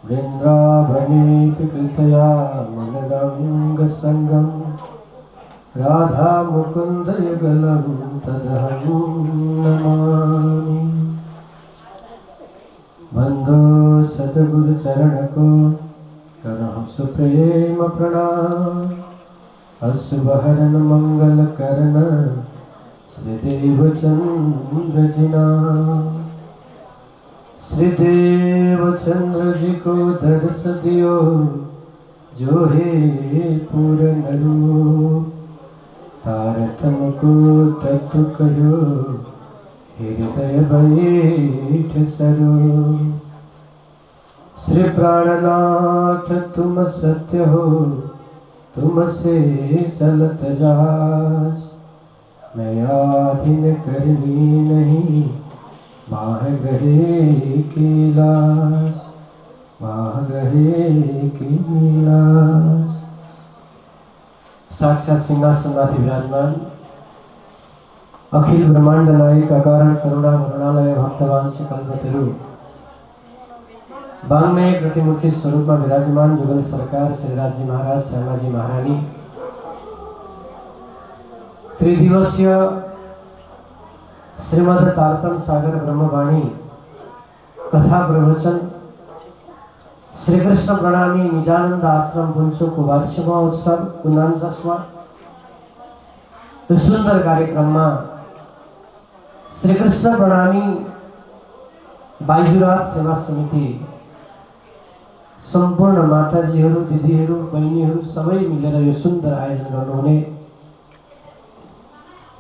वृन्दावनेऽपि कृतया मनरङ्गसङ्गं राधा मुकुन्दयुगलं तदहं नमामि। बन्धो सद्गुरुचरणको करहं सुप्रेम प्रणाम। अशुभहरण मंगलकरण श्रीदेव चंद्र जी नाम। श्रीदेव चंद्र जी को दर्श दियो जो हे पूर्ण रूप। तारतम को तत्व कहो हृदय बैठ स्वरूप। श्री प्राणनाथ तुम सत्य हो तुमसे चलत जास। मैं आधीन करनी नहीं माह गहे की लाश। माह गहे की लाश। साक्षात सिंहासनमाथि विराजमान अखिल ब्रह्मांड नायक अकारण करुणा वरुणालय भक्तवान कल्पतरु वाङ्मय प्रतिमूर्ति स्वरूप में विराजमान जुगल सरकार श्रीराज जी महाराज श्यामाजी महारानी त्रिदिवसीय श्रीमद तारतम सागर ब्रह्मवाणी कथा प्रवचन श्री कृष्ण प्रणामी निजानंद आश्रम बुलचोक वार्षिक महोत्सव 49वां सुंदर कार्यक्रम में श्री कृष्ण प्रणामी बाइजुराज सेवा समिति संपूर्ण माताजीहरू दिदीहरू बहिनीहरू सबै मिलेर यो सुन्दर आयोजन गर्नुहुने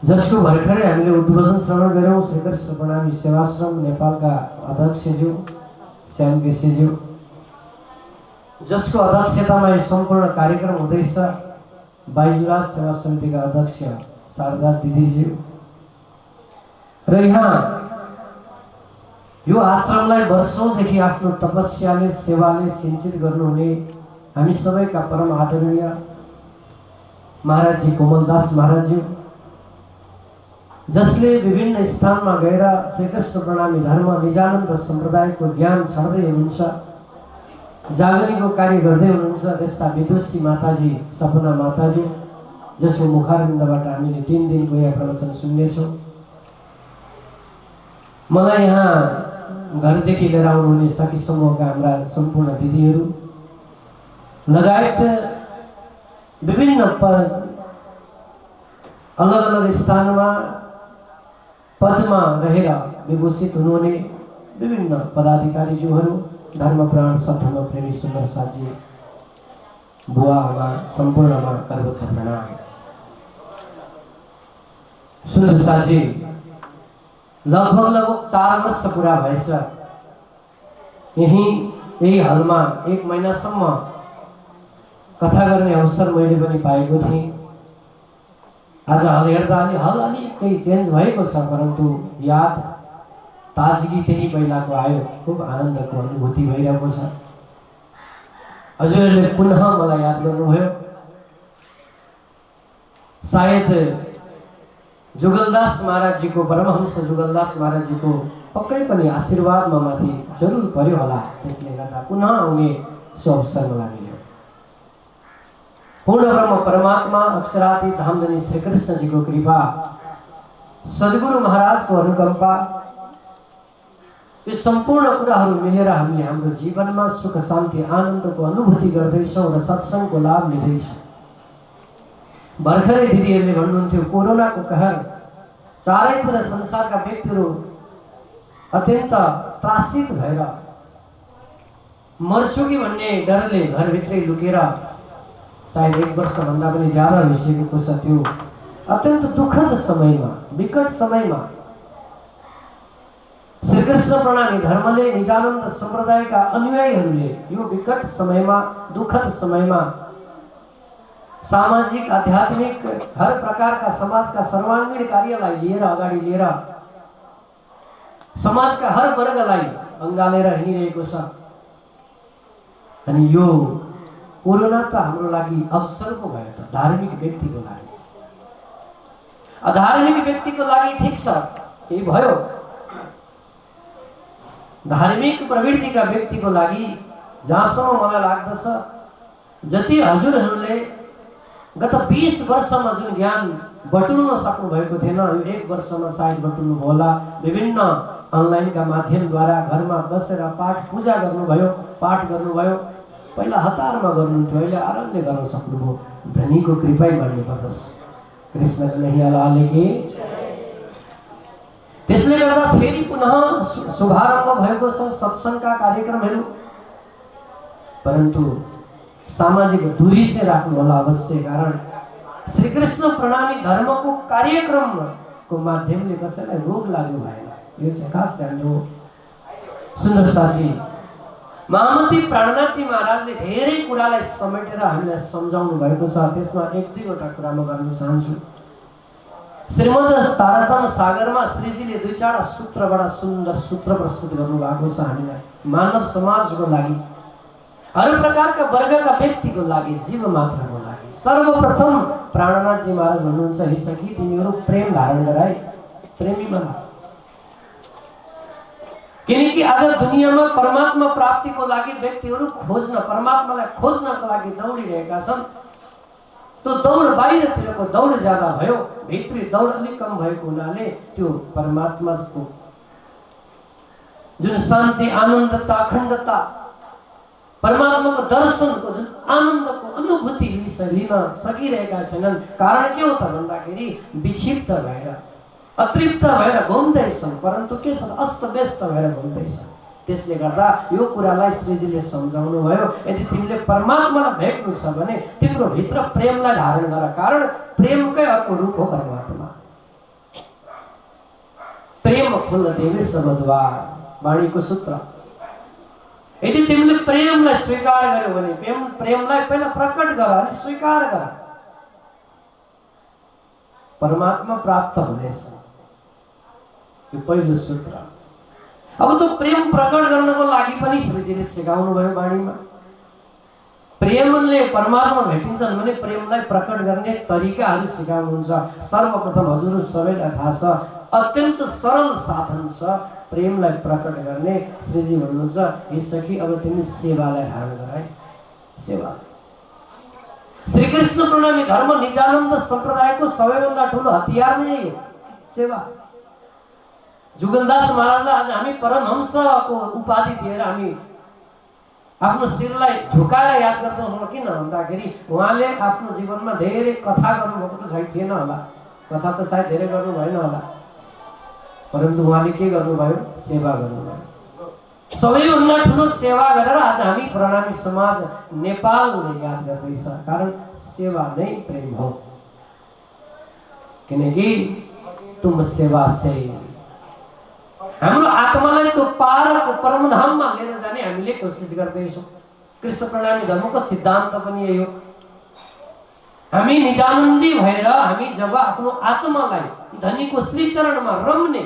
जसको भर्खरै हामीले उद्बोधन श्रवण गर्यौं श्री कृष्ण प्रणामी सेवाश्रम नेपालका अध्यक्षज्यू श्याम केसीज्यू जसको अध्यक्षतामा यो सम्पूर्ण कार्यक्रम हुँदैछ। बाइजुराज सेवा समितिका अध्यक्ष शारदा दिदीज्यू र यहाँ यो आश्रमलाई वर्षौंदेखि आफ्नो तपस्याले सेवाले सिंचित गर्नुहुने हामी सबैका परम आदरणीय महाराजजी कोमलदास महाराजज्यू जसले विभिन्न स्थानमा गएर श्री कृष्ण प्रणामी धर्म निजानन्द सम्प्रदायको ज्ञान छर्दै हुनुहुन्छ। जागरणीको कार्य गर्दै हुनुहुन्छ। त्यस्ता विदुषी माताजी सपना माताजी जसको मुखारविन्दबाट हामीले 3 दिनको यहाँ प्रवचन सुन्नेछौँ। मलाई यहाँ घरदेखि लिएर आउनुहुने सखी समूहका हाम्रा सम्पूर्ण दिदीहरू लगायत विभिन्न अलग अलग स्थानमा पदमा रहेर विभूषित हुनुहुने विभिन्न पदाधिकारीज्यूहरू धर्मप्राण सद्धर्म प्रेमी सुन्दर साथी बुवा आमा सम्पूर्णमा करबद्ध प्रणाम। सुन्दर साथी लगभग 4 वर्ष पूरा भएछ यही हलमा 1 महिनासम्म कथा गर्ने अवसर मैले पनि पाएको थिएँ। आज हल हेर्दा हल अलिकति चेन्ज भएको छ परन्तु याद ताजगी त्यही पहिलाको आयो। खूब आनन्दको अनुभूति भइरहेको छ। हजुरहरूले पुनः मलाई याद गर्नुभयो। सायद जुगलदास महाराजजीको परमहंस जुगलदास महाराजजीको पक्कै पनि आशीर्वाद म माथि जरुर पर्यो होला। त्यसले गर्दा पुनः आउने सो अवसर मलाई मिल्यो। पूर्ण ब्रह्म परमात्मा अक्षरातीत धामधनी श्री कृष्ण जी को कृपा सद्गुरु महाराज को अनुकंपा यो सम्पूर्ण कुराहरू मिलेर हामीले हाम्रो जीवनमा सुख शान्ति आनन्दको अनुभूति गर्दैछौँ र सत्संगको लाभ लिँदैछौँ। भर्खरै दिदीहरूले भन्नुहुन्थ्यो कोरोनाको कहर चारैतिर संसारका व्यक्तिहरू अत्यन्त त्रासित भएर मर्छु कि भन्ने डरले घरभित्रै लुकेर सायद 1 वर्षभन्दा पनि ज्यादा भइसकेको छ। त्यो अत्यन्त दुःखद समयमा विकट समयमा श्री कृष्ण प्रणामी धर्मले निजानन्द सम्प्रदायका अनुयायीहरूले यो विकट समयमा दुःखद समयमा सामाजिक आध्यात्मिक हर प्रकारका समाजका सर्वांगीण कार्यलाई लिएर अगाडि लिएर समाजका हर वर्गलाई अँगालेर हिँडिरहेको छ। अनि यो कोरोना त हाम्रो लागि अवसर पो भयो त धार्मिक व्यक्तिको लागि। अधार्मिक व्यक्तिको लागि ठीक छ केही भयो, धार्मिक प्रवृत्तिका व्यक्तिको लागि जहाँसम्म मलाई लाग्दछ जति हजुरहरूले गत 20 वर्षमा जुन ज्ञान बटुल्न सक्नु भएको थिएन, यो 1 वर्षमा सायद बटुल्नु होला। विभिन्न अनलाइनका माध्यमद्वारा घरमा बसेर पाठ पूजा गर्नुभयो, पाठ गर्नुभयो। पहिला हतारमा गर्नुहुन्थ्यो, अहिले आरामले गर्न सक्नुभयो। धनीको कृपै भन्नुपर्दछ। कृष्णको नैयालाले कि त्यसले गर्दा फेरि पुनः शुभारम्भ भएको छ सत्सङ्गका कार्यक्रमहरू। परन्तु सामाजिक दूरी चाहिँ राख्नु होला अवश्य। कारण श्री कृष्ण प्रणामी धर्मको कार्यक्रमको माध्यमले कसैलाई रोग लाग्नु भएन, यो चाहिँ खास ध्यान दिनु। सुन्दर साथी महामती प्राणनाथजी महाराजले धेरै कुरालाई समेटेर हामीलाई सम्झाउनु भएको छ। त्यसमा 1-2 कुरा म गर्न चाहन्छु। श्रीमद् तारतम सागरमा श्रीजीले 2-4 सूत्रबाट सुन्दर सूत्र प्रस्तुत गर्नुभएको छ हामीलाई। मानव समाजको लागि, हर प्रकारका वर्गका व्यक्तिको लागि, जीव मात्रको लागि। सर्वप्रथम प्राणनाथजी महाराज भन्नुहुन्छ, हे सखी तिमीहरू प्रेम धारण गराए, प्रेमी बना। किनकि आज दुनियाँमा परमात्मा प्राप्तिको लागि व्यक्तिहरू खोज्न, परमात्मालाई खोज्नको लागि दौडिरहेका छन्। त्यो दौड बाहिरतिरको दौड ज्यादा भयो, भित्री दौड अलिक कम भएको हुनाले त्यो परमात्माको जुन शान्ति, आनन्दता, अखण्डता, परमात्माको दर्शनको जुन आनन्दको अनुभूति लिन सकिरहेका छैनन्। कारण के हो त भन्दाखेरि विक्षिप्त भएर, अतृप्त भएर घुम्दैछन्। परन्तु के छ, अस्तव्यस्त भएर घुम्दैछन्। त्यसले गर्दा यो कुरालाई श्रीजीले सम्झाउनु भयो, यदि तिमीले परमात्मालाई भेट्नु छ भने तिम्रो भित्र प्रेमलाई धारण गर। कारण प्रेमकै अर्को रूप हो परमात्मा। प्रेम खोल देवे सबद्वार, वाणीको सूत्र। यदि तिमीले प्रेमलाई स्वीकार गर्यौ भने, प्रेमलाई पहिला प्रकट गर अनि स्वीकार गर, परमात्मा प्राप्त हुनेछ। यो पहिलो सूत्र। अब त्यो प्रेम प्रकट गर्नको लागि पनि श्रीजीले सिकाउनु भयो वाणीमा। प्रेमले परमात्मा भेटिन्छन् भने प्रेमलाई प्रकट गर्ने तरिकाहरू सिकाउनुहुन्छ। सर्वप्रथम हजुर सबैलाई थाहा छ, अत्यन्त सरल साधन छ प्रेमलाई प्रकट गर्ने। श्रीजी भन्नुहुन्छ, हे सखी अब तिमी सेवालाई धारण गर है, सेवा। श्री कृष्ण प्रणामी धर्म निजानन्द सम्प्रदायको सबैभन्दा ठुलो हतियार नै हो सेवा। जुगलदास महाराजलाई आज हामी परमहंसको उपाधि दिएर हामी आफ्नो शिरलाई झुकाएर याद गर्छौँ। किन भन्दाखेरि उहाँले आफ्नो जीवनमा धेरै कथा गर्नुभएको त थिएन होला, कथा त सायद धेरै गर्नु भएन होला, परन्तु उहाँले के गर्नुभयो, सेवा गर्नुभयो। सबैभन्दा ठुलो सेवा गरेर आज हामी प्रणामी समाज नेपालले याद गर्दैछ। कारण सेवा नै प्रेम हो। किनकि तुम सेवा से हाम्रो आत्मालाई त्यो पारको परमधाममा लिएर जाने हामीले कोसिस गर्दैछौँ। कृष्ण प्रणामी धर्मको सिद्धान्त पनि यही हो। हामी निजानन्दी भएर हामी जब आफ्नो आत्मालाई धनीको श्री चरणमा रम्ने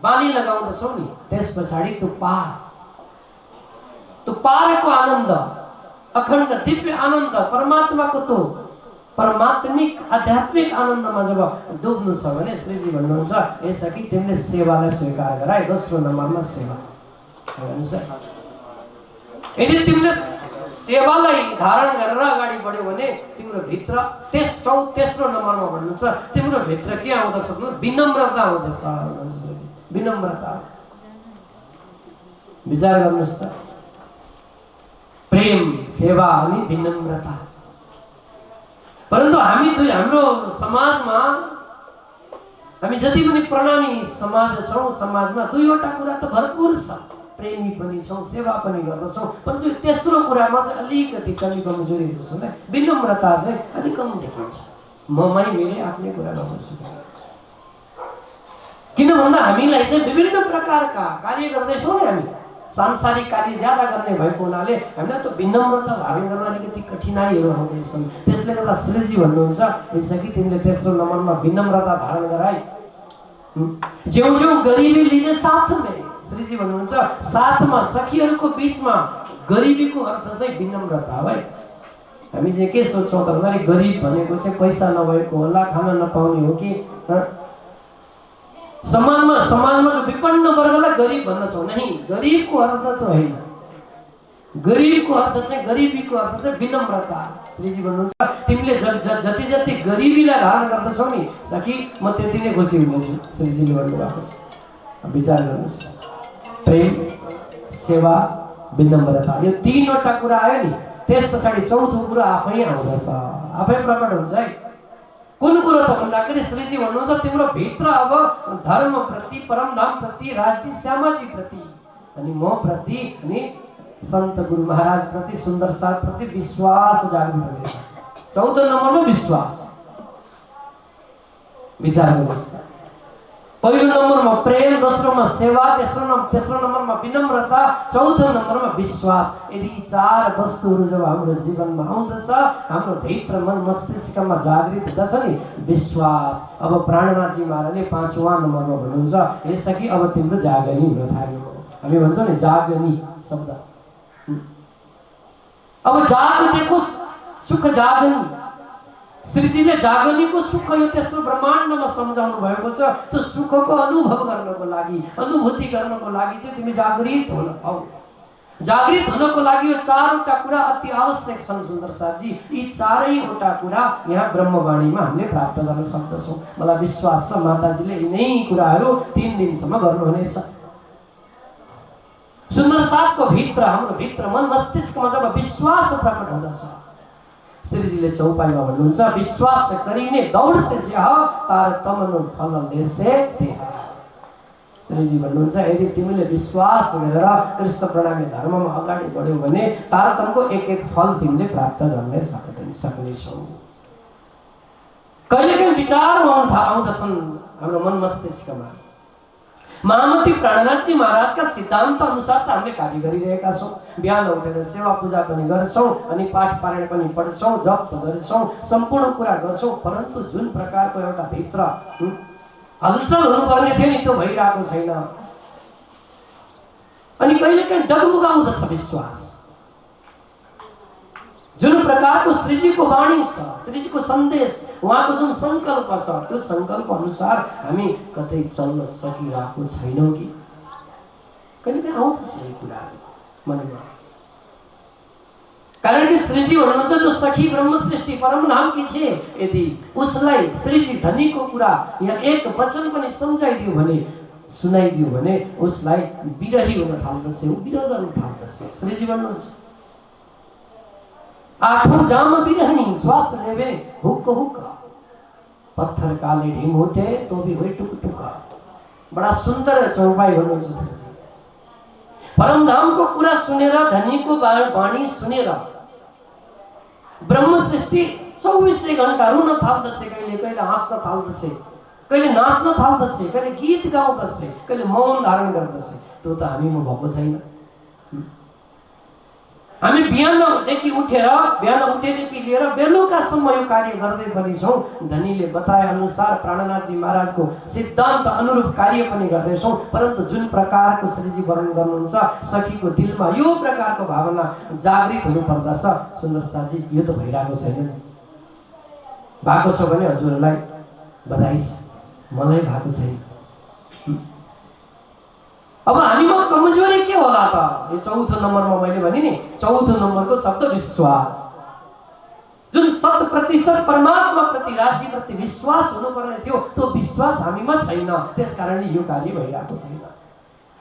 बानी लगाउँदछौँ नि, त्यस पछाडि त्यो पारको आनन्द, अखण्ड दिव्य आनन्द, परमात्माको त्यो परमात्मिक आध्यात्मिक आनन्दमा जब डुब्नु छ भने श्रीजी भन्नुहुन्छ, यसो कि तिमीले सेवालाई स्वीकार गर। दोस्रो नम्बरमा सेवा। यदि तिमीले सेवालाई धारण गरेर अगाडि बढ्यौ भने तिम्रो भित्र तेस्रो नम्बरमा भन्नुहुन्छ, तिम्रो भित्र के आउँदछ भने विनम्रता आउँदछ। विनम्रता विचार गर्नुहोस् त, प्रेम, सेवा अनि विनम्रता। परन्तु हाम्रो समाजमा हामी जति पनि प्रणामी समाज छौँ, समाजमा 2वटा कुरा त भरपूर छ। प्रेमी पनि छौँ, सेवा पनि गर्दछौँ, परन्तु तेस्रो कुरामा चाहिँ अलिकति कमी कमजोरीहरू छन्। विनम्रता चाहिँ अलिक कम देखिन्छ। ममै मैले आफ्नै कुरा गर्दछु। किन भन्दा हामीलाई चाहिँ विभिन्न प्रकारका कार्य गर्दैछौँ नि, हामी सांसारिक कार्य ज्यादा गर्ने भएको हुनाले हामीलाई त विनम्रता धारण गर्न अलिकति कठिनाइहरू आउँदैछन्। त्यसले गर्दा श्रीजी भन्नुहुन्छ, यसो कि तिमीले तेस्रो नम्बरमा विनम्रता धारण गराए। ज्यौ ज्यौ गरिबी लिने साथ में, श्रीजी भन्नुहुन्छ साथमा सखीहरूको बीचमा गरिबीको अर्थ चाहिँ विनम्रता हो। हामी चाहिँ के सोच्छौँ त भन्दाखेरि गरिब भनेको चाहिँ पैसा नभएको होला, खाना नपाउने हो कि समाजमा जो विपन्न वर्गलाई गरिब भन्दछौँ। नहीं, गरिबको अर्थ त होइन। गरिबको अर्थ चाहिँ गरिबीको अर्थ चाहिँ विनम्रता। श्रीजी भन्नुहुन्छ तिमीले जति जति गरिबीलाई धारण गर्दछौ नि सखी म त्यति नै खुसी हुनेछु। श्रीजीले भन्नुभएको छ। विचार गर्नुहोस्, प्रेम, सेवा, विनम्रता, यो तीनवटा कुरा आयो नि। त्यस पछाडि चौथो कुरा आफै आउँदछ, आफै प्रकट हुन्छ है। कुन कुरो त भन्दाखेरि श्रीजी भन्नुहुन्छ तिम्रो भित्र अब धर्म प्रति, परमधाम प्रति, राज्य श्यामाजी प्रति अनि म प्रति अनि सन्त गुरु महाराज प्रति, सुन्दर साथ प्रति विश्वास जागृत हुनेछ। चौथो नम्बरमा विश्वास। विचार गर्नुहोस्, पहिलो नम्बरमा प्रेम, दोस्रोमा सेवा, तेस्रो नम्बरमा विनम्रता, चौथो नम्बरमा विश्वास। यदि चार वस्तुहरू जब हाम्रो जीवनमा आउँदछ, हाम्रो भित्र मन मस्तिष्कमा जागृत हुँदछ नि विश्वास। अब प्राणनाथजी महाराजले 5वां नम्बरमा भन्नुहुन्छ यसअघि अब तिम्रो जागनी हुन थाल्यो। हामी भन्छौँ नि जागनी शब्द। अब जागतेको सुख जागनी, श्रीजीले जागनीको सुख यो तेस्रो ब्रह्माण्डमा सम्झाउनु भएको छ। त्यो सुखको अनुभव गर्नको लागि, अनुभूति गर्नको लागि चाहिँ तिमी जागृत हुन पाऊ। जागृत हुनको लागि यो चारवटा कुरा अति आवश्यक छन् सुन्दर साथजी। यी चारैवटा कुरा यहाँ ब्रह्मवाणीमा हामीले प्राप्त गर्न सक्दछौँ। मलाई विश्वास छ माताजीले यिनै कुराहरू 3 दिनसम्म गर्नुहुनेछ। सुन्दर साथको भित्र, हाम्रो भित्र मन मस्तिष्कमा जब विश्वास प्रकट हुँदछ, श्रीजीले चौपाईमा भन्नुहुन्छ विश्वास करिने दौड़ से जह तार तमनु फल लेसे तेहा। श्रीजी भन्नुहुन्छ यदि तिमीले विश्वास गरेर कृष्ण प्रणामी धर्ममा अगाडि बढ्यौ भने तारतमको एक एक फल तिमीले प्राप्त गर्न सक्नेछौ। कहिलेकाहीँ विचार आउँदछन् हाम्रो मन मस्तिष्कमा। महामती प्राणनाथजी महाराजका सिद्धान्त अनुसार त हामीले कार्य गरिरहेका छौँ। बिहान उठेर सेवा पूजा पनि गर्छौँ अनि पाठ पारायण पनि पढ्छौँ, जप गर्छौँ, सम्पूर्ण कुरा गर्छौँ। परन्तु जुन प्रकारको एउटा भित्र हलचल हुनुपर्ने थियो नि त्यो भइरहेको छैन। अनि कहिलेकाहीँ डगमगाउँदछ विश्वास। जुन प्रकारको श्रीजीको वाणी छ, श्रीजीको सन्देश, उहाँको जुन संकल्प छ, त्यो संकल्प अनुसार हामी कतै चल्न सकिरहेको छैनौँ कि कहिलेकाहीँ आउँदछ यी कुराहरू मनमा। कारण कि श्रीजी भन्नुहुन्छ जो सखी ब्रह्म सृष्टि परम धाम की छे, यदि उसलाई श्रीजी धनीको कुरा यहाँ एक वचन पनि सम्झाइदियो भने, सुनाइदियो भने उसलाई विरही हुन थाल्दछ, विरह गर्न थाल्दछ। श्रीजी भन्नुहुन्छ आठौं जाम बिरहनी श्वास लेवे हुक्क हुक्क, पत्थर काले ढिम होते तो भी हुए टुक टुक। बड़ा सुंदर चौपाई भन्नुहुन्छ श्रीजी। परम धाम को कुरा सुनेर, धनी को वाणी सुनेर ब्रह्म सृष्टि 24 घण्टा रुन थाल्दछ, कहिले कहिले हाँस्न थाल्दछ, कहिले नाच्न थाल्दछ, कहिले गीत गाउँदछ, कहिले मौन धारण गर्दछ। त्यो त हामीमा भएको छैन। हामी बिहानदेखि उठेदेखि लिएर बेलुकासम्म यो कार्य गर्दै पनि छौँ। धनीले बताए अनुसार प्राणनाथजी महाराजको सिद्धान्त अनुरूप कार्य पनि गर्दैछौँ। परन्तु जुन प्रकारको श्रीजी वर्णन गर्नुहुन्छ सखीको दिलमा यो प्रकारको भावना जागृत हुनुपर्दछ। सुन्दर साथजी यो त भइरहेको छैन। भएको छ भने हजुरहरूलाई बधाई छ, मलाई भएको छैन। अब हामीमा कमजोरी के होला त? यो चौथो नम्बरमा मैले भने नि, चौथो नम्बरको शब्द विश्वास। जुन 100% परमात्मा प्रति, राज्य प्रति विश्वास हुनुपर्ने थियो त्यो विश्वास हामीमा छैन। त्यसकारणले यो कार्य भइरहेको छैन।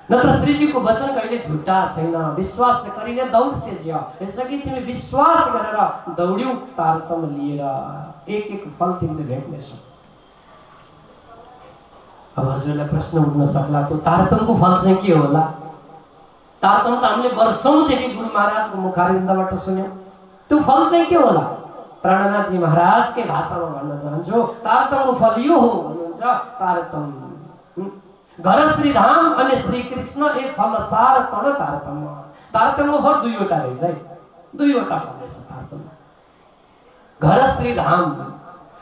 नत्र श्रीजीको वचन कहिले झुट्टा छैन। विश्वास गरिने दौड़ से जिया। यसअघि तिमी विश्वास गरेर दौड्यौ, तारतम लिएर एक एक फल तिमीले भेट्नेछौ। अब हजुरलाई प्रश्न उठ्न सक्ला त्यो तारतमको फल चाहिँ के होला? तारतम त हामीले वर्षौंदेखि गुरु महाराजको मुखारविन्दबाट सुन्यौं। त्यो फल चाहिँ के होला? प्राणनाथजी महाराजकै भाषामा भन्न चाहन्छु, तारतमको फल यो हो भन्नुहुन्छ। तारतम घर श्रीधाम अनि श्री कृष्ण एक फल सार तण तारतम। तारतमको फल दुईवटा रहेछ है, दुईवटा फल रहेछ तारतम। घर श्रीधाम,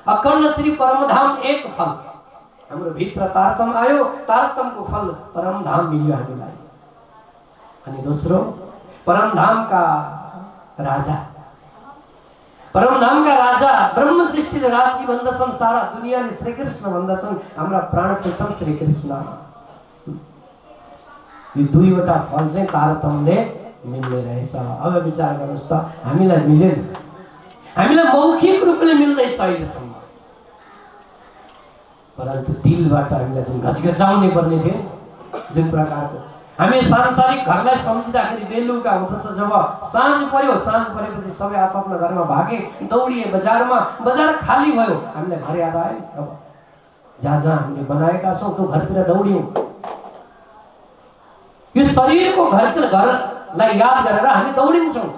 अखण्ड श्री परमधाम एक फल। हाम्रो भित्र तारतम आयो, तारतमको फल परमधाम मिल्यो हामीलाई। अनि दोस्रो परमधामका राजा, परमधामका राजा ब्रह्म सृष्टिले राज्य भन्दछन्, सारा दुनियाँले श्रीकृष्ण भन्दछन्, हाम्रा प्राणप्रीतम श्रीकृष्ण। यो दुईवटा फल चाहिँ तारतमले मिल्ने रहेछ। अब विचार गर्नुहोस् त, हामीलाई मिलेन, हामीलाई मौखिक रूपले मिल्दैछ अहिलेसम्म, परन्तु दिलबाट हामीलाई जुन घचघचाउने पर्ने थियो, जुन प्रकारको हामी सांसारिक घरलाई सम्झिँदाखेरि बेलुका हुँदछ, जब साँझ पर्यो, साँझ परेपछि सबै आफ्नो घरमा भागे, दौडिए बजारमा, बजार खाली भयो, हामीलाई घर याद आयो। अब जहाँ जहाँ हामीले बनाएका छौँ त्यो घरतिर दौड्यौँ। यो शरीरको घरलाई याद गरेर हामी दौडिन्छौँ,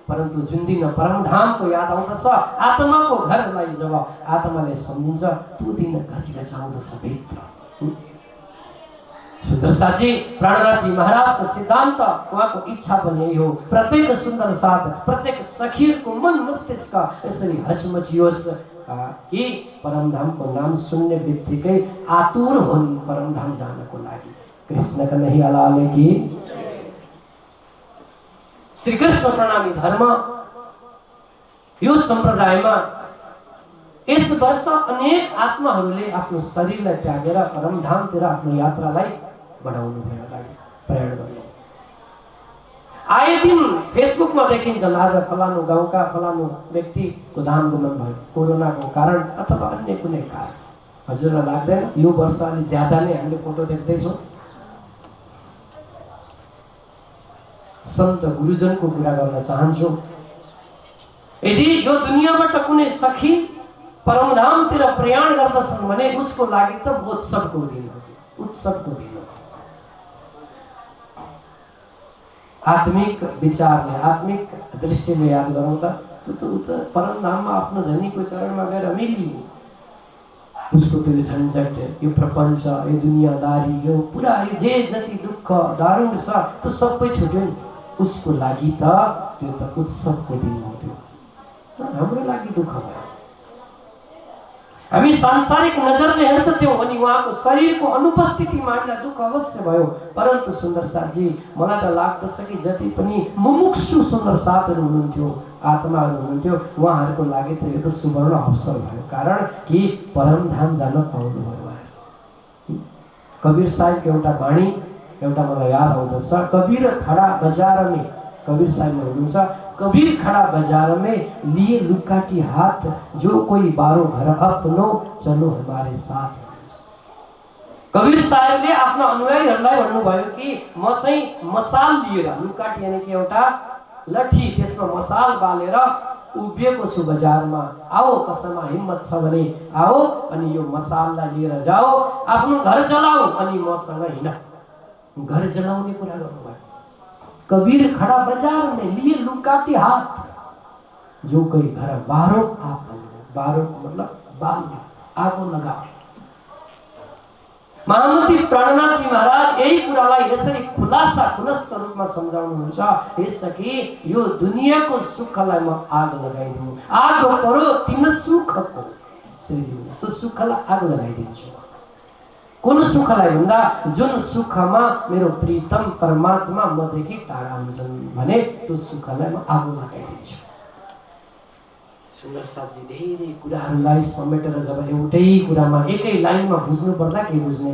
परन्तु जुन दिन परमधामको याद आउँदछ, आत्माको घरलाई जब आत्माले सम्झिन्छ, त्यो दिन घचघचाउँदछ भित्र। सुन्दर साथी प्राणनाथ जी महाराजको सिद्धान्त, उहाँको इच्छा पनि यही हो, प्रत्येक सुन्दर साथ, प्रत्येक सखीको मन मस्तिष्क यसरी हचमचियोस् कि परमधामको नाम सुन्ने बित्तिकै आतुर हुन् परमधाम जानको लागि। कृष्ण कन्हैया लाल की। श्री कृष्ण प्रणामी धर्म यो सम्प्रदायमा यस वर्ष अनेक आत्माहरूले आफ्नो शरीरलाई त्यागेर परमधामतिर आफ्नो यात्रालाई बढाउनु भयो, अगाडि प्रयाण गर्नु। आए दिन फेसबुकमा देखिन्छन्, आज फलानु गाउँका फलानु व्यक्तिको धाम गमन भयो कोरोनाको कारण अथवा अन्य कुनै कारण। हजुरलाई लाग्दैन यो वर्ष अलि ज्यादा नै हामीले फोटो देख्दैछौँ? सन्त गुरुजनको कुरा गर्न चाहन्छु। यदि यो दुनियाँबाट कुनै सखी परमधामतिर प्रयाण गर्दछन् भने उसको लागि त उत्सवको दिन हो, उत्सवको दिन हो। आत्मिक विचारले, आत्मिक दृष्टिले याद गरौँ त, त्यो परमधाममा आफ्नो धनीको चरणमा गएर मिलियो। उसको त्यो झन्झट, यो प्रपञ्च, यो दुनियाँदारी, यो पुरा यो जे जति दुःख दारुण छ त्यो सबै छुट्यो नि। उसको लागि त त्यो त उत्सवको दिन हो। त्यो हाम्रो लागि दुःख भयो। हामी सांसारिक नजरले हेर्दथ्यौँ अनि उहाँको शरीरको अनुपस्थितिमा हामीलाई दुःख अवश्य भयो। परन्तु सुन्दर साथजी, मलाई त लाग्दछ कि जति पनि मुमुक्षु सुन्दर साथहरू हुनुहुन्थ्यो, आत्माहरू हुनुहुन्थ्यो, उहाँहरूको लागि त यो त सुवर्ण अवसर भयो। कारण कि परमधाम जान पाउनुभयो उहाँहरू। कबीर साहिबको एउटा वाणी एउटा मलाई याद आउँदछ। कबीर खड़ा बजार में, कबीर साहिब हुनुहुन्छ, कबीर खड़ा बाजार में लिए लुक्काटी हाथ, जो कोई बारो घर अपनो चलो हमारे साथ। कबीर साहेबले आफ्नो अनुयायीहरूलाई भन्नुभयो कि म चाहिँ मसाल लिएर, लुक्काटी यानी कि एउटा लठी, त्यसमा मसाल बालेर उभिएको छु बजारमा, आओ कसैमा हिम्मत छ भने आओ अनि यो मसाललाई लिएर जाओ, आफ्नो घर जलाऊ अनि मसँग हिँड। घर जलाउने कुरा गर्नुभयो। कबीर खड़ा बाजार में लिए लुकाटी हाथ, जो कोई घर बारो आप, बारो मतलब बाल्ने, आगो लगाओ। महामती प्राणनाथ जी महाराज यही कुरालाई यसरी खुलासा खुलस्त रूपमा सम्झाउनुहुन्छ। यसकी यो दुनियाँको सुखलाई म आग लगाइदिउँ, आग परो तिन सुखको, श्रीजी त्यो सुखलाई आग लगाइदिन्छु। कुन सुखलाई भन्दा जुन सुखमा मेरो प्रीतम परमात्मा मदेखि टाढा हुन्छन् भने त्यो सुखलाई म आगो लगाइदिन्छु। सुन्दर साथजी, धेरै कुराहरूलाई समेटेर जब एउटै कुरामा एकै लाइनमा बुझ्नु पर्दा के बुझ्ने?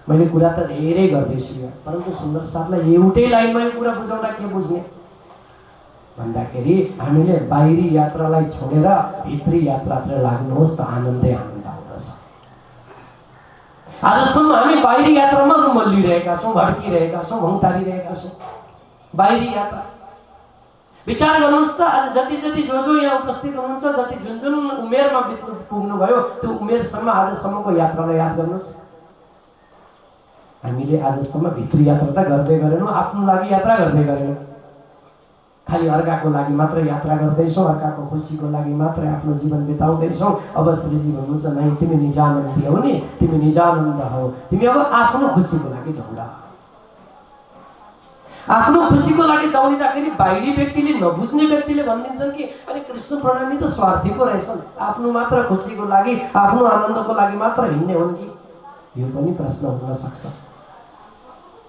मैले कुरा त धेरै गर्दैछु यहाँ, परन्तु सुन्दर साथलाई एउटै लाइनमा यो कुरा बुझाउँदा के बुझ्ने भन्दाखेरि हामीले बाहिरी यात्रालाई छोडेर भित्री यात्रातिर लाग्नुहोस् त आनन्दै आनन्द आउँदछ। आजसम्म हामी बाहिरी यात्रामा रुमल्लिरहेका छौँ, भड्किरहेका छौँ, भौतारिरहेका छौँ। बाहिरी यात्रा विचार गर्नुहोस् त, आज जति जति जो यहाँ उपस्थित हुनुहुन्छ, जति जुन जुन उमेरमा पुग्नु भयो त्यो उमेरसम्म आजसम्मको यात्रालाई याद गर्नुहोस्। हामीले आजसम्म भित्री यात्रा त गर्दै गरेनौँ, आफ्नो लागि यात्रा गर्दै गरेनौँ, खालि अर्काको लागि मात्र यात्रा गर्दैछौँ, अर्काको खुसीको लागि मात्र आफ्नो जीवन बिताउँदैछौँ। अब श्रीजी भन्नुहुन्छ नै, तिमी निजानन्दी हौ नि, तिमी निजानन्द हौ, तिमी अब आफ्नो खुसीको लागि दौड। आफ्नो खुसीको लागि दौडिँदाखेरि बाहिरी व्यक्तिले, नबुझ्ने व्यक्तिले भनिदिन्छन् कि अरे कृष्ण प्रणामी त स्वार्थीको रहेछन्, आफ्नो मात्र खुसीको लागि, आफ्नो आनन्दको लागि मात्र हिँड्ने हुन् कि? यो पनि प्रश्न हुन सक्छ।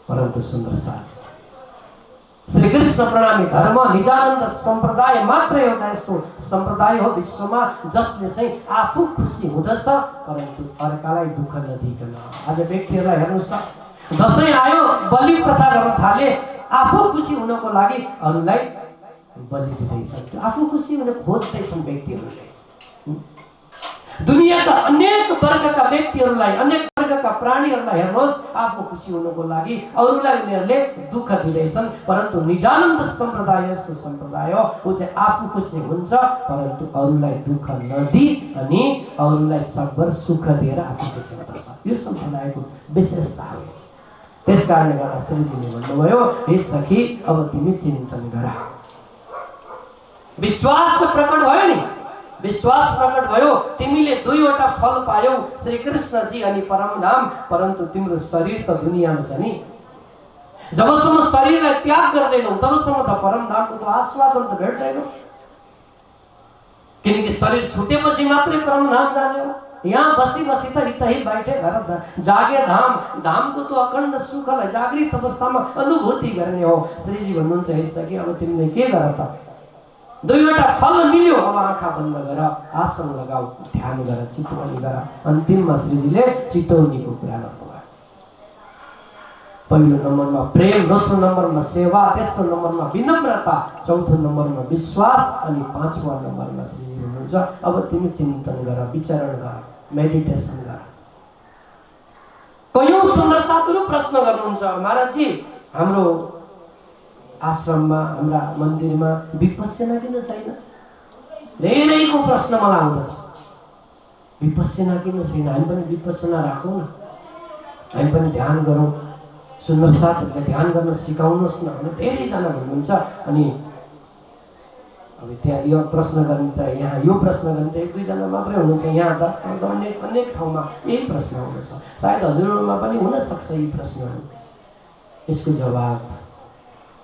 परन्तु सुन्दर साथ, श्री कृष्ण प्रणामी धर्म निजानन्द सम्प्रदाय मात्र एउटा यस्तो सम्प्रदाय हो विश्वमा जसले चाहिँ आफू खुसी हुँदछ परन्तु अर्कालाई दुःख नदिकन। आज व्यक्तिहरूलाई हेर्नुहोस् त, दसैँ आयो बलि प्रथा गर्न थाले, आफू खुसी हुनको लागि अरूलाई बलि दिँदैछन्, आफू खुसी हुन खोज्दैछन् व्यक्तिहरूले। दुनियाँका अनेक वर्गका व्यक्तिहरूलाई, अनेक वर्गका प्राणीहरूलाई हेर्नुहोस्, आफू खुसी हुनको लागि अरूलाई उनीहरूले दुःख दिँदैछन्। परन्तु निजानन्द सम्प्रदाय यस्तो सम्प्रदाय हो, ऊ चाहिँ आफू खुसी हुन्छ परन्तु अरूलाई दुःख नदिई अनि अरूलाई सकभर सुख दिएर आफू खुसी हुँदछ। यो सम्प्रदायको विशेषता हो। त्यस कारणले गर्दा श्रीजीले भन्नुभयो, हे सखी अब तिमी चिन्तन गर। विश्वास प्रकट भयो नि, विश्वास प्रकट भयो। तिमीले दुईवटा फल पायौ, श्री कृष्णजी अनि परमधाम, परन्तु तिम्रो शरीर त दुनियाँमा छ नि। जबसम्म शरीरलाई त्याग गर्दैनौ तबसम्म त परमधामको त आस्वादन त भेट्दैनौ, किनकि शरीर छुटेपछि मात्रै परमधाम जाने हो। यहाँ बसी बसी त हितै बैठे घर जागे धाम, धामको त अखण्ड सुखलाई जागृत अवस्थामा अनुभूति गर्ने हो। श्रीजी भन्नुहुन्छ, हे सखी अब तिमीले के गर त, दुईवटा फल मिल्यो, अब आँखा बन्द गर, आसन लगाऊ, ध्यान गर, चितवनी गर। अन्तिममा श्रीजीले चितवनीको कुरा गर्नुभयो। पहिलो नम्बरमा प्रेम, दोस्रो नम्बरमा सेवा, तेस्रो नम्बरमा विनम्रता, चौथो नम्बरमा विश्वास अनि पाँचौं नम्बरमा श्रीजी भन्नुहुन्छ, अब तिमी चिन्तन गर, विचरण गर, मेडिटेसन गर। कयौं सुन्दर साथीहरू प्रश्न गर्नुहुन्छ, महाराजजी हाम्रो आश्रममा, हाम्रा मन्दिरमा विपस्यना किन छैन? धेरैको प्रश्न मलाई आउँदछ, विपस्यना किन छैन? हामी पनि विपस्यना राखौँ न, हामी पनि ध्यान गरौँ, सुन्दर साथीहरूलाई ध्यान गर्न सिकाउनुहोस् न भनेर धेरैजना भन्नुहुन्छ। अनि अब त्यहाँ यो प्रश्न गर्ने त, यहाँ यो प्रश्न गर्ने त एक दुईजना मात्रै हुनुहुन्छ, यहाँ त अनेक अनेक ठाउँमा यही प्रश्न आउँदछ। सायद हजुरहरूमा पनि हुनसक्छ यी प्रश्नहरू। यसको जवाब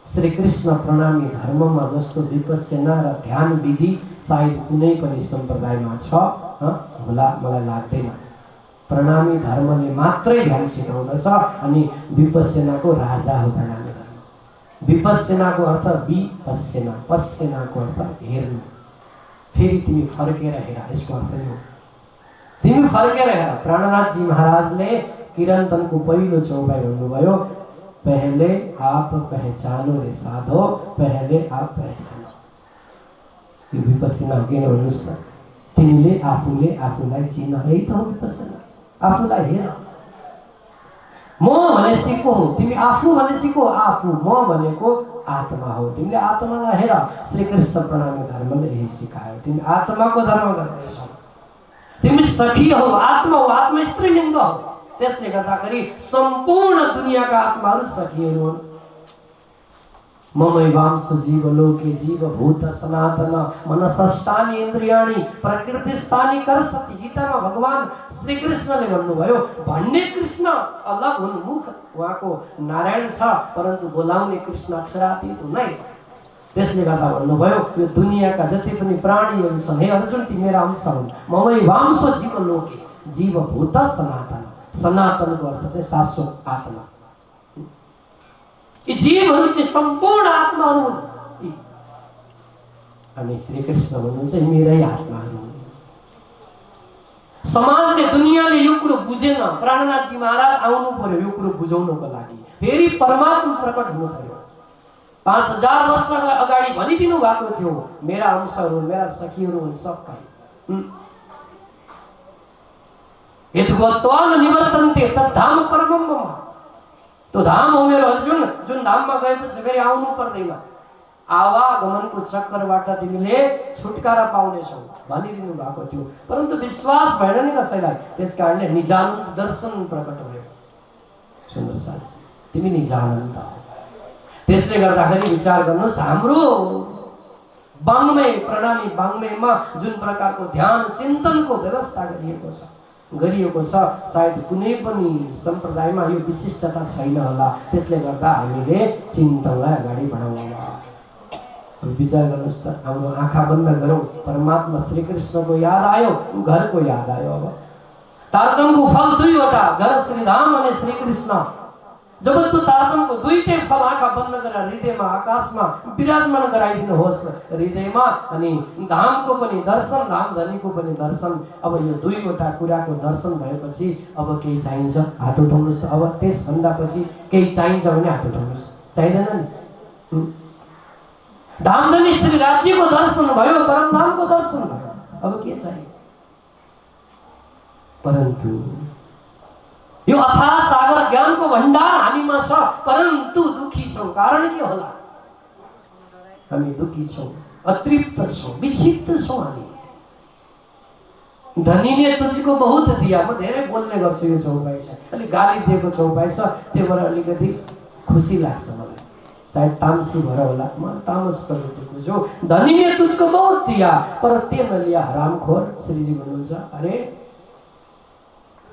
श्री कृष्ण प्रणामी धर्ममा जस्तो विपस्यना र ध्यान विधि सायद कुनै पनि सम्प्रदायमा छ होला, मलाई लाग्दैन। प्रणामी धर्मले मात्रै ध्यान सिकाउँदछ अनि विपस्यनाको राजा हो प्रणामी धर्म। विपस्यनाको अर्थ विपस्यना, पस्यनाको अर्थ हेर्नु। फेरि तिमी फर्केर हेर, यसको अर्थ यो, तिमी फर्केर हेर। प्राणनाथजी महाराजले किरन्तनको पहिलो चौपाई भन्नुभयो, पहले आप पहचानो रे साधो, पहले आप पहचानो। यो विपस्यना हो किन भन्नुहोस् न, तिमीले आफूले आफूलाई चिन, यही त हो विपस्यना। आफूलाई हेर, म भनेपछि को हो? तिमी आफू भनेपछि को? आफू। म भनेको आत्मा हो, तिमीले आत्मालाई हेर। श्री कृष्ण प्रणामी धर्मले यही सिकायो, तिमी आत्माको धर्म गर्दैछौ, तिमी सखी हो, आत्मा हो, आत्मा स्त्रीलिङ्ग हो। त्यसले गर्दाखेरि सम्पूर्ण दुनियाँका आत्माहरू सखीहरू हुन्। ममैवांश जीवलोके जीवभूत सनातन मनसष्टानि इन्द्रियाणि प्रकृतिस्थानि कर्षति। गीतामा भगवान श्री कृष्णले भन्नुभयो, भन्ने कृष्ण अलग हुन्, मुख उहाँको नारायण छ परन्तु बोलाउने कृष्ण अक्षरातीत हुन् है। त्यसले गर्दा भन्नुभयो, यो दुनियाँका जति पनि प्राणीहरू छन्, हे अर्जुन ती मेरा अंश हुन्। ममैवांश जीवलोके जीवभूत सनातन, सनातनको अर्थ चाहिँ शाश्वत आत्मा। यी जीवहरू चाहिँ सम्पूर्ण आत्माहरू हुन्। अनि श्री कृष्ण भन्नुहुन्छ मेरै आत्माहरू हुन्। समाजले, दुनियाँले यो कुरो बुझेन। प्राणनाथजी महाराज आउनु पर्यो यो कुरो बुझाउनको लागि। फेरि परमात्मा प्रकट हुनु पर्यो। 5000 वर्ष अगाडि भनिदिनु भएको थियो, मेरा अंशहरू, मेरा सखीहरू हुन् सबै। यद्गत्वा न निवर्तन्ते तद्धाम परमं मम। तो धाम हो मेरो अर्जुन, जुन धाममा गएपछि फेरि आउनु पर्दैन। आवागमनको चक्करबाट तिमीले छुटकारा पाउनेछौ भनिदिनु भएको थियो, परन्तु विश्वास भएन नि कसैलाई। त्यसकारणले निजानन्द दर्शन प्रकट भयो। सुन्दर साथी, तिमी निजानन्द हो। त्यसले गर्दाखेरि विचार गर्नुहोस्, हाम्रो वाङ्मय प्रणामी वाङ्मयमा जुन प्रकारको ध्यान चिन्तनको व्यवस्था गरिएको छ सायद कुनै पनि सम्प्रदायमा यो विशिष्टता छैन होला। त्यसले गर्दा हामीले चिन्तनलाई अगाडि बढाउँ। विचार गर्नुहोस् त, हाम्रो आँखा बन्द गरौँ, परमात्मा श्री कृष्णको याद आयो, घरको याद आयो। अब तारतम्यको फल दुईवटा, घर श्रीधाम अनि श्री कृष्ण। जब त्यो तारतम्यको दुईटै फल आँखा बन्द गरेर हृदयमा, आकाशमा विराजमान गराइदिनुहोस्। हृदयमा अनि धामको पनि दर्शन, धाम धनीको पनि दर्शन। अब यो दुईवटा कुराको दर्शन भएपछि अब केही चाहिन्छ हात उठाउनुहोस् त। अब त्यसभन्दा पछि केही चाहिन्छ भने हात उठाउनुहोस्। चाहिँदैन नि? धामधनी श्री राज्यको दर्शन भयो, परमधामको दर्शन भयो, अब के चाहियो? परन्तु यो अथाह सागर ज्ञानको भण्डार हामीमा छ, परन्तु दुखी छौं। कारण के होला? हामी दुखी छौं, अतृप्त छौं, विक्षिप्त छौं हामी। धनी ने तुझको बहुत दिया, म धेरै बोल्ने गर्छु यो चौपाई छ, अलि गाली दिएको चौपाई छ, त्यो भएर अलिकति खुसी लाग्छ मलाई। सायद तामसी भएर होला, म तामस प्रवृत्तिको छु। धनी ने तुझको बहुत दिया पर ते नलिया हरामखोर। श्रीजी भन्नुहुन्छ, अरे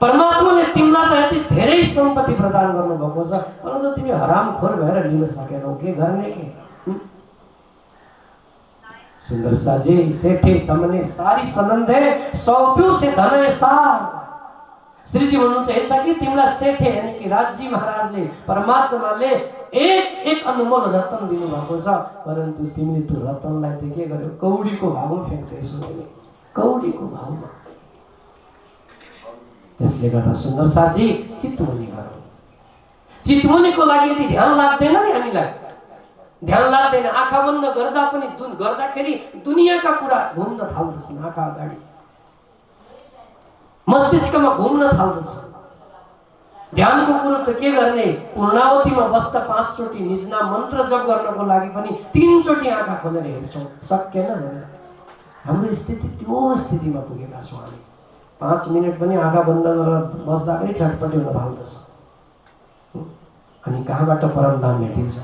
परमात्माले तिमीलाई त यति धेरै सम्पत्ति प्रदान गर्नुभएको छ, परन्तु तिमी हरामखोर भएर लिन सकेनौ, के गर्ने के? सुंदर साजी सेठे तमने सारी सनंदे सौंप्यू से धन सार। श्रीजी भन्नुहुन्छ, ऐसा कि तिमीलाई सेठे यानी कि राज्य महाराजले परमात्माले एक एक अनमोल रत्न दिनु भएको छ, परन्तु तिमीले त्यो रत्नलाई त के गर्यौ? कौडीको भावमा फ्याँक्दैछौ, कौडीको भावमा। त्यसले गर्दा सुन्दर साजी चितवनी गरौँ। चितवनीको लागि यदि ध्यान लाग्दैन नि, हामीलाई ध्यान लाग्दैन, आँखा बन्द गर्दा पनि गर्दाखेरि दुनियाँका कुरा घुम्न थाल्दछन् आँखा अगाडि, मस्तिष्कमा घुम्न थाल्दछ। ध्यानको कुरो त के गर्ने? पूर्णावतीमा बस्दा 5 चोटि निजनाम मन्त्र जप गर्नको लागि पनि 3 चोटि आँखा खोलेर हेर्छौँ, सकेन भने हाम्रो स्थिति त्यो स्थितिमा पुगेका छौँ हामी। 5 मिनट पनि आँखा बन्द गरेर बस्दाखेरि छटपटी हुन थाल्दछ। अनि कहाँबाट परमधाम भेटिन्छ?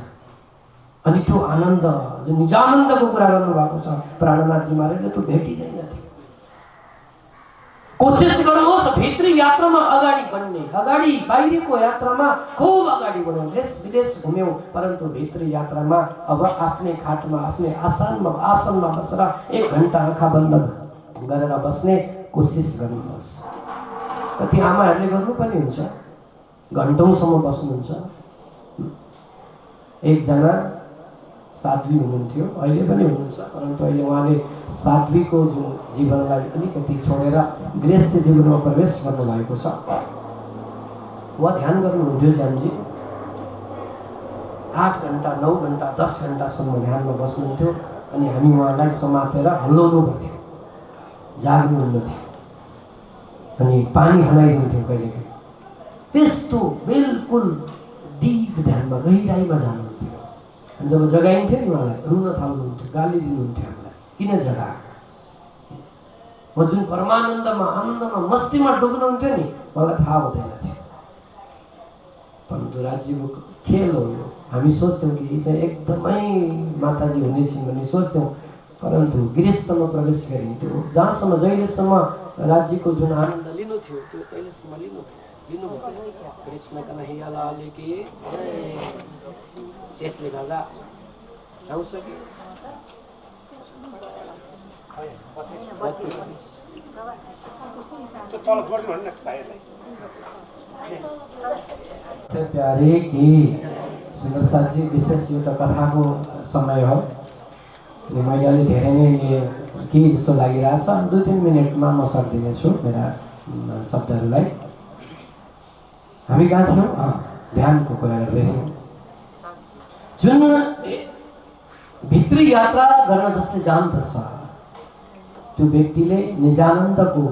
अनि त्यो आनन्द जो निजानन्दको कुरा गर्नुभएको छ प्राणनाथजी महाराजले, त्यो भेटिँदैन थियो। कोसिस गर्नुहोस् भित्री यात्रामा अगाडि बढ्ने, अगाडि बाहिरको यात्रामा खूब अगाडि बढौँ, देश विदेश घुम्यौँ, परन्तु भित्री यात्रामा अब आफ्नै खाटमा आफ्नै आसनमा बसेर 1 घण्टा आँखा बन्द गरेर बस्ने कोसिस गर्नुहोस्। कति आमाहरूले गर्नु पनि हुन्छ, घन्टौँसम्म बस्नुहुन्छ। एकजना साध्वी हुनुहुन्थ्यो, अहिले पनि हुनुहुन्छ, परन्तु अहिले उहाँले साध्वीको जुन जीवनलाई अलिकति छोडेर गृहस्थ जीवनमा प्रवेश गर्नुभएको छ। उहाँ ध्यान गर्नुहुन्थ्यो श्यामजी, 8 घण्टा 9 घण्टा 10 घण्टासम्म ध्यानमा बस्नुहुन्थ्यो। अनि हामी उहाँलाई समातेर हल्लाउनु पर्थ्यो, जाग्नुहुन्न थियो, अनि पानी खनाइदिन्थ्यो कहिलेकाहीँ। त्यस्तो बिल्कुल डिप ध्यानमा गहिराइमा जानुहुन्थ्यो। जब जगाइन्थ्यो नि उहाँलाई रुन थाल्नुहुन्थ्यो, गाली दिनुहुन्थ्यो हामीलाई, किन जगा? म जुन परमानन्दमा आनन्दमा मस्तीमा डुब्नुहुन्थ्यो नि, मलाई थाहा हुँदैन थियो। परन्तु राज्यको खेल हो यो। हामी सोच्थ्यौँ कि यी चाहिँ एकदमै माताजी हुनेछन् भन्ने सोच्थ्यौँ, परन्तु गृहस्थमा प्रवेश गरिन्थ्यो। जहाँसम्म जहिलेसम्म राज्यको जुन आनन्द लिनु थियो त्यो तहिलेसम्म लिनु कृष्ण कन्हैया लाल की। त्यसले गर्दा आउँछ कि प्यारे कि सुन्दर साथी, विशेष यो त कथाको समय हो, मैले अलि धेरै नै के जस्तो लागिरहेछ। 2-3 मिनटमा म सक्दिनेछु मेरा शब्दहरूलाई। हामी कहाँ थियौँ? ध्यानको कुरा गर्दैथ्यौँ। जुन भित्री यात्रा गर्न जसले जान्दछ त्यो व्यक्तिले निजानन्दको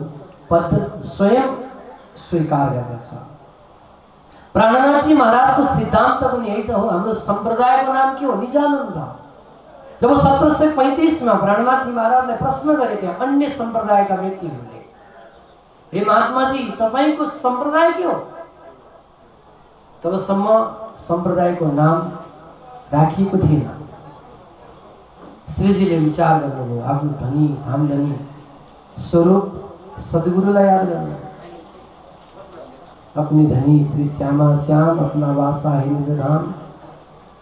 पद स्वयं स्वीकार गर्दछ। प्राणनाथजी महाराजको सिद्धान्त पनि यही त हो। हाम्रो सम्प्रदायको नाम के हो? निजानन्द। जब 1735 में प्राणनाथजी महाराजले प्रश्न गरे त्यहाँ अन्य सम्प्रदायका व्यक्तिहरूले, हे महात्माजी तपाईको सम्प्रदाय के हो? तबसम्म सम्प्रदायको नाम राखिएको थिएन। श्रीजीले विचार गर्नुभयो, आफ्नो धनी धामधनी स्वरूप सद्गुरुलाई याद गर्नु। अपनी धनी श्री श्यामा श्याम अपना वासा है निज धाम,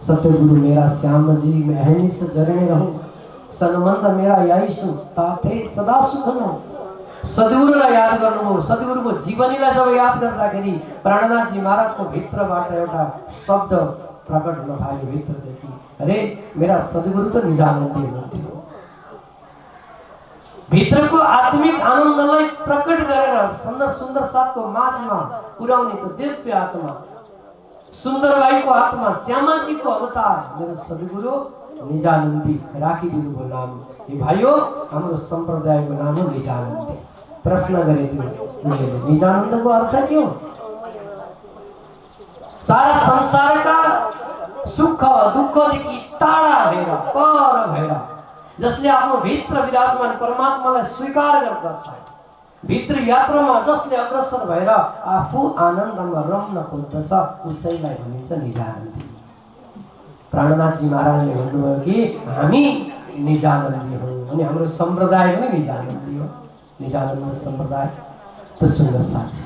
सत्यगुरु मेरा श्याम जी मैं अहनिस जरणे रहूं, सनमंद मेरा याईसु ताथे सदा सुख लहूं। सद्गुरुलाई याद गर्नुभयो। सद्गुरुको जीवनीलाई जब याद गर्दाखेरि प्राणनाथजी महाराजको भित्रबाट एउटा शब्द प्रकट हुन थाल्यो भित्रदेखि, अरे मेरा सद्गुरु त निजानन्दी हुनुहुन्थ्यो। भित्रको आत्मिक आनन्दलाई प्रकट गरेर सुन्दर सुन्दर साथको माझमा पुर्याउने त्यो दिव्य आत्मा सुन्दरबाईको हातमा श्यामाजीको अवतार मेरो सद्गुरु निजानन्दी राखिदिनु भयो नाम। हे भाइयो, हाम्रो सम्प्रदायको नाम हो निजानन्दी। प्रश्न गरे थियो उनीहरूले, निजानन्दको अर्थ के हो? सारा संसारका सुख दुःखदेखि टाढा भएर, पर भएर, जसले आफ्नो भित्र विराजमान परमात्मालाई स्वीकार गर्दछ, भित्र यात्रामा जसले अग्रसर भएर आफू आनन्दमा रम्न खोज्दछ, उसैलाई भनिन्छ निजानन्दी। प्राणनाथजी महाराजले भन्नुभयो कि हामी निजानन्दी हौँ, अनि हाम्रो सम्प्रदाय पनि निजानन्दी हो। निजानन्द सम्प्रदाय त सुन्दर साथी।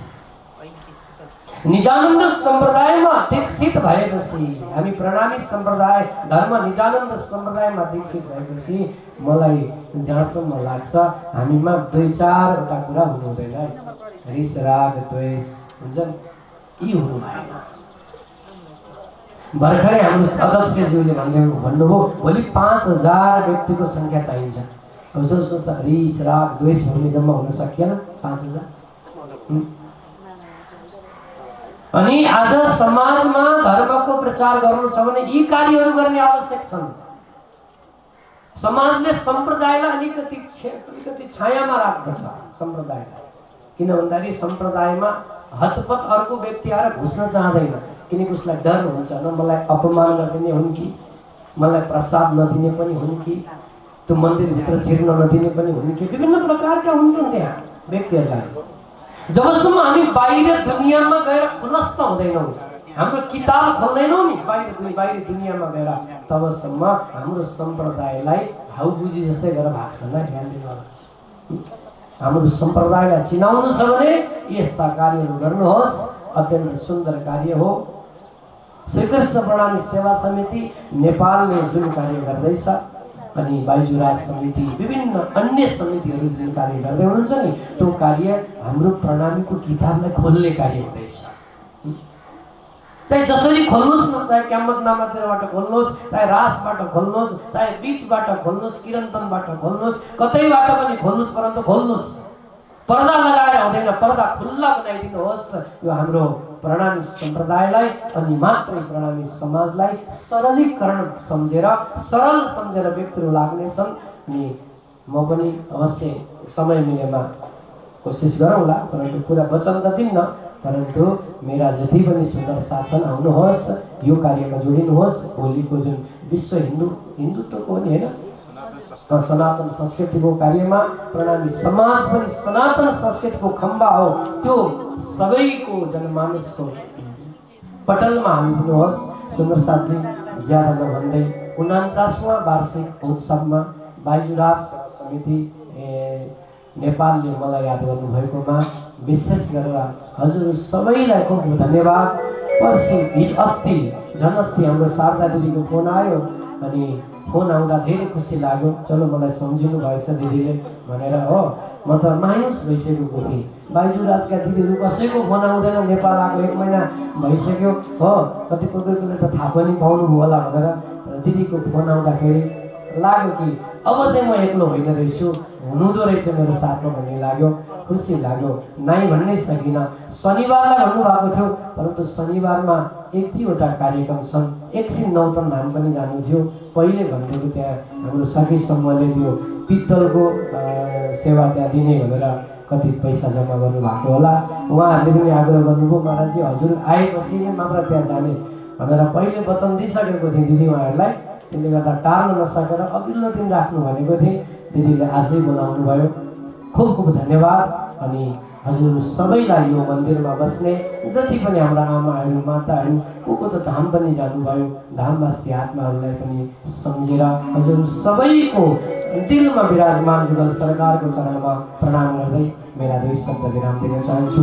निजानन्द सम्प्रदायमा दीक्षित भएपछि, हामी प्रणामी सम्प्रदाय धर्म निजानन्द सम्प्रदायमा दीक्षित भएपछि मलाई जहाँसम्म लाग्छ हामीमा 2-4वटा कुरा हुनु हुँदैन। रिस राग द्वेष हुन्छ यी हुनु भएन। भर्खरै हाम्रो अध्यक्षज्यूले भन्नुभयो भोलि 5000 व्यक्तिको सङ्ख्या चाहिन्छ। अब सोच रिस राग द्वेष भन्ने जम्मा हुन सकिएन 5000। अनि आज समाजमा धर्मको प्रचार गर्नु छ भने यी कार्यहरू गर्ने आवश्यक छन्। समाजले सम्प्रदायलाई अलिकति छायामा राख्दछ सम्प्रदायलाई, किन भन्दाखेरि सम्प्रदायमा हतपत अर्को व्यक्ति आएर घुस्न चाहँदैन, किनकि उसलाई डर हुन्छ, न मलाई अपमान गरिदिने हुन् कि मलाई प्रसाद नदिने पनि हुन् कि त्यो मन्दिरभित्र छिर्न नदिने पनि हुन् कि, विभिन्न प्रकारका हुन्छन् त्यहाँ व्यक्तिहरूलाई। जबसम्म हामी बाहिर दुनियाँमा गएर खुलस्त हुँदैनौँ, हाम्रो किताब खोल्दैनौँ नि बाहिर दुनियाँमा गएर, तबसम्म हाम्रो सम्प्रदायलाई हाउबुजी जस्तै गरेर भाग्छ। ध्यान दिनु, हाम्रो सम्प्रदायलाई चिनाउनु छ भने यस्ता कार्यहरू गर्नुहोस्। अत्यन्त सुन्दर कार्य हो। श्रीकृष्ण प्रणामी सेवा समिति नेपालले जुन कार्य गर्दैछ, अनि बाइजुराज समिति विभिन्न अन्य समितिहरू जुन कार्य गर्दै हुनुहुन्छ नि, त्यो कार्य हाम्रो प्रणामीको किताबलाई खोल्ने कार्य हुँदैछ। चाहे जसरी खोल्नुहोस् न, चाहे क्याम्बतनामातिरबाट खोल्नुहोस्, चाहे रासबाट खोल्नुहोस्, चाहे बीचबाट खोल्नुहोस्, किरन्तनबाट खोल्नुहोस्, कतैबाट पनि खोल्नुहोस्, परन्तु खोल्नुहोस्। पर्दा लगाएर हुँदैन, पर्दा खुल्ला बनाइदिनुहोस्। यो हाम्रो प्रणामी सम्प्रदायलाई अनि मात्रै प्रणामी समाजलाई सरलीकरण सम्झेर, सरल सम्झेर व्यक्तिहरू लाग्नेछन्। अनि म पनि अवश्य समय मिलेमा कोसिस गरौँला, परन्तु पुरा वचन त दिन्न, परन्तु मेरा जति पनि सुन्दर साथ छन् आउनुहोस्, यो कार्यमा जोडिनुहोस्। भोलिको जुन विश्व हिन्दुत्वको नि होइन सनातन संस्कृतिको कार्यमा प्रणामी समाज पनि सनातन संस्कृतिको खम्बा हो, त्यो सबैको जनमानसको पटलमा हालिदिनुहोस्। सुन्दर साथी, ज्यादा नभन्दै 49वाँ वार्षिक उत्सवमा बाइजुराज समिति नेपालले मलाई याद गर्नुभएकोमा विशेष गरेर हजुर सबैलाई खूब धन्यवाद। अस्ति हाम्रो शारदा दिदीको फोन आयो, अनि फोन आउँदा धेरै खुसी लाग्यो। चलो मलाई सम्झिनु भएछ दिदीले भनेर हो, म त मायुस भइसकेको थिएँ। बाइजुराजका दिदीहरू कसैको फोन आउँदैन, नेपाल आएको 1 महिना भइसक्यो हो, कति कोहीले त थाहा पनि पाउनुभयो होला भनेर दिदीको फोन आउँदाखेरि लाग्यो कि अब चाहिँ म एक्लो होइन रहेछु, हुनुहुँदो रहेछ मेरो साथमा भन्ने लाग्यो। खुसी लाग्यो, नाइ भन्नै सकिनँ। शनिबारलाई भन्नुभएको थियो, परन्तु शनिबारमा 1-2वटा कार्यक्रम छन्। एकछिन नौतन धाम पनि जानु थियो। पहिले भनेको त्यहाँ हाम्रो साथी समूहले त्यो पित्तलको सेवा त्यहाँ दिने भनेर कति पैसा जम्मा गर्नुभएको होला। उहाँहरूले पनि आग्रह गर्नुभयो, महाराजजी हजुर आएपछि नै मात्र त्यहाँ जाने भनेर पहिले वचन दिइसकेको थिएँ दिदी उहाँहरूलाई। त्यसले गर्दा टार्न नसकेर अघिल्लो दिन राख्नु भनेको थिएँ, दिदीले आजै बोलाउनु भयो। खूब खूब धन्यवाद। अनि हजुर सबैलाई यो मन्दिरमा बस्ने जति पनि हाम्रा आमाहरू माताहरू को त धाम पनि जानुभयो, धामवासी आत्माहरूलाई पनि सम्झेर हजुर सबैको दिलमा विराजमान जुगल सरकारको चरणमा प्रणाम गर्दै मेरा 2 शब्द विराम दिन चाहन्छु।